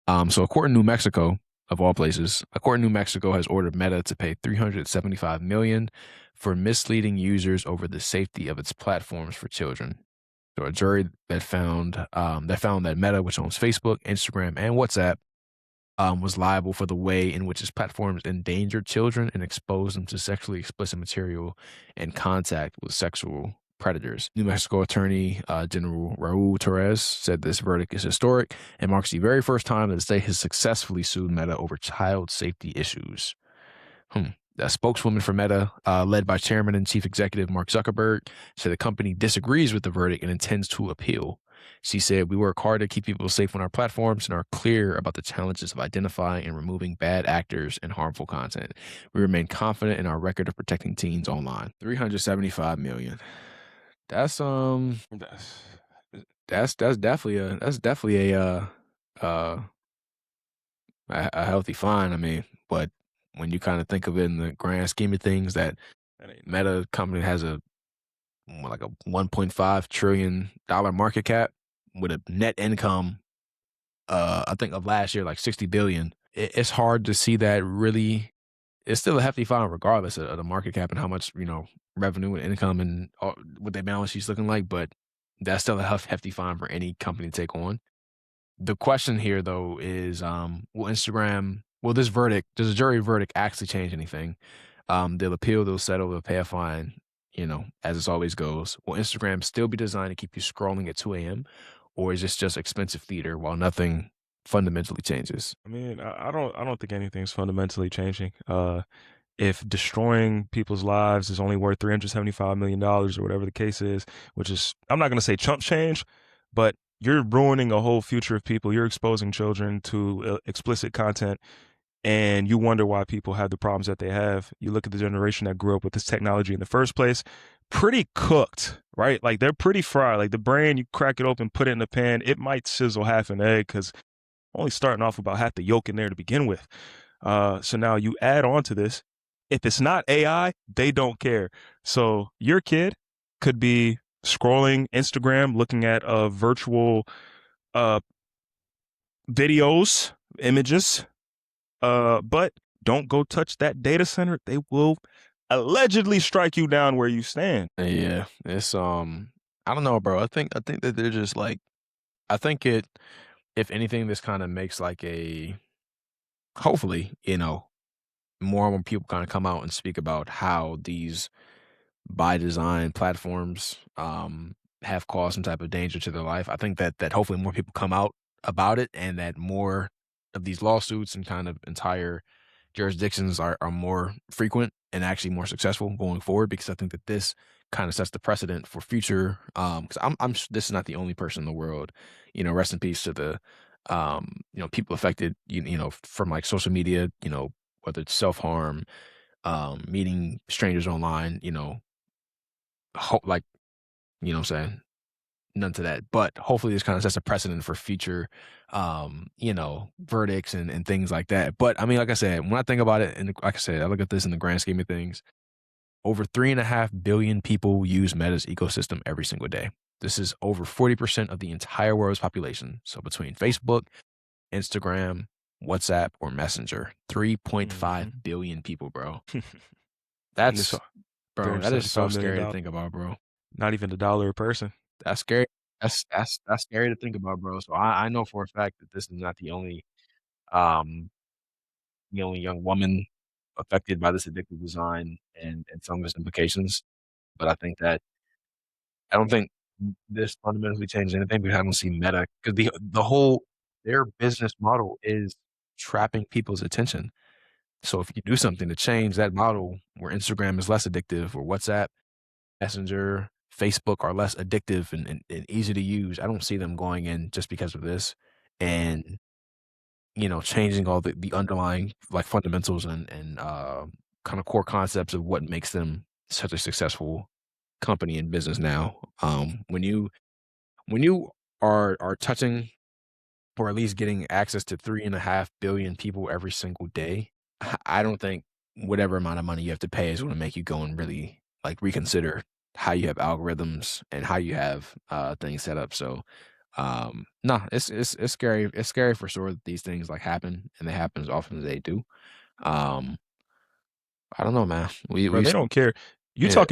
So a court in New Mexico, of all places, a court in New Mexico has ordered Meta to pay $375 million for misleading users over the safety of its platforms for children. So a jury that found that Meta, which owns Facebook, Instagram, and WhatsApp, was liable for the way in which its platforms endangered children and exposed them to sexually explicit material and contact with sexual predators. New Mexico Attorney General Raul Torres said this verdict is historic and marks the very first time that the state has successfully sued Meta over child safety issues. A spokeswoman for Meta, led by Chairman and Chief Executive Mark Zuckerberg, said the company disagrees with the verdict and intends to appeal. She said, "We work hard to keep people safe on our platforms and are clear about the challenges of identifying and removing bad actors and harmful content. We remain confident in our record of protecting teens online." 375 million. That's That's uh a healthy fine. I mean, but when you kind of think of it in the grand scheme of things, that that ain't Meta company has like a $1.5 trillion market cap with a net income, I think of last year like 60 billion. It's hard to see that really. It's still a hefty fine regardless of the market cap and how much revenue and income and what their balance sheet's looking like. But that's still a hefty fine for any company to take on. The question here, though, is will this verdict, does the jury verdict actually change anything? They'll appeal, they'll settle, they'll pay a fine, as it always goes. Will Instagram still be designed to keep you scrolling at 2 a.m.? Or is this just expensive theater while nothing fundamentally changes? I mean, I don't think anything's fundamentally changing. If destroying people's lives is only worth $375 million or whatever the case is, which is, I'm not going to say chump change, but you're ruining a whole future of people. You're exposing children to explicit content, and you wonder why people have the problems that they have. You look at the generation that grew up with this technology in the first place, pretty cooked, right? Like they're pretty fried. Like the brain, you crack it open, put it in the pan, it might sizzle half an egg because only starting off about half the yolk in there to begin with. So now you add on to this. If it's not AI, they don't care. So your kid could be scrolling Instagram, looking at virtual uh, videos, images, but don't go touch that data center. They will allegedly strike you down where you stand. Yeah, it's I don't know, bro. I think that they're just like, I think it if anything, this kind of makes like a hopefully, more and more people kind of come out and speak about how these by design platforms have caused some type of danger to their life. I think that hopefully more people come out about it, and that more of these lawsuits and kind of entire jurisdictions are more frequent and actually more successful going forward, because I think that this kind of sets the precedent for future. Because this is not the only person in the world. Rest in peace to the people affected. From like social media. Whether it's self harm, meeting strangers online. Like what I'm saying, none to that. But hopefully this kind of sets a precedent for future, verdicts and things like that. But I mean, like I said, when I think about it, and like I said, I look at this in the grand scheme of things. Over 3.5 billion people use Meta's ecosystem every single day. This is over 40% of the entire world's population. So between Facebook, Instagram, WhatsApp, or Messenger, 3.5 billion people, bro. And this That's bro, that is so $375 million, scary to think about, bro. not even $1 a person. That's scary. That's scary to think about, bro. So I know for a fact that this is not um the only young woman affected by this addictive design and some of its implications. But I don't think this fundamentally changes anything. We haven't seen Meta, because the whole their business model is trapping people's attention. So if you do something to change that model, where Instagram is less addictive, or WhatsApp, Messenger, Facebook are less addictive and easy to use, I don't see them going in just because of this, and changing all the underlying like fundamentals and kind of core concepts of what makes them such a successful company and business now. When you are touching, or at least getting access to 3.5 billion people every single day, I don't think whatever amount of money you have to pay is going to make you go and really like reconsider how you have algorithms and how you have things set up. So No, it's scary. It's scary for sure that these things like happen and they happen as often as they do. Um, I don't know, man. Bro, We they don't care. You yeah. talking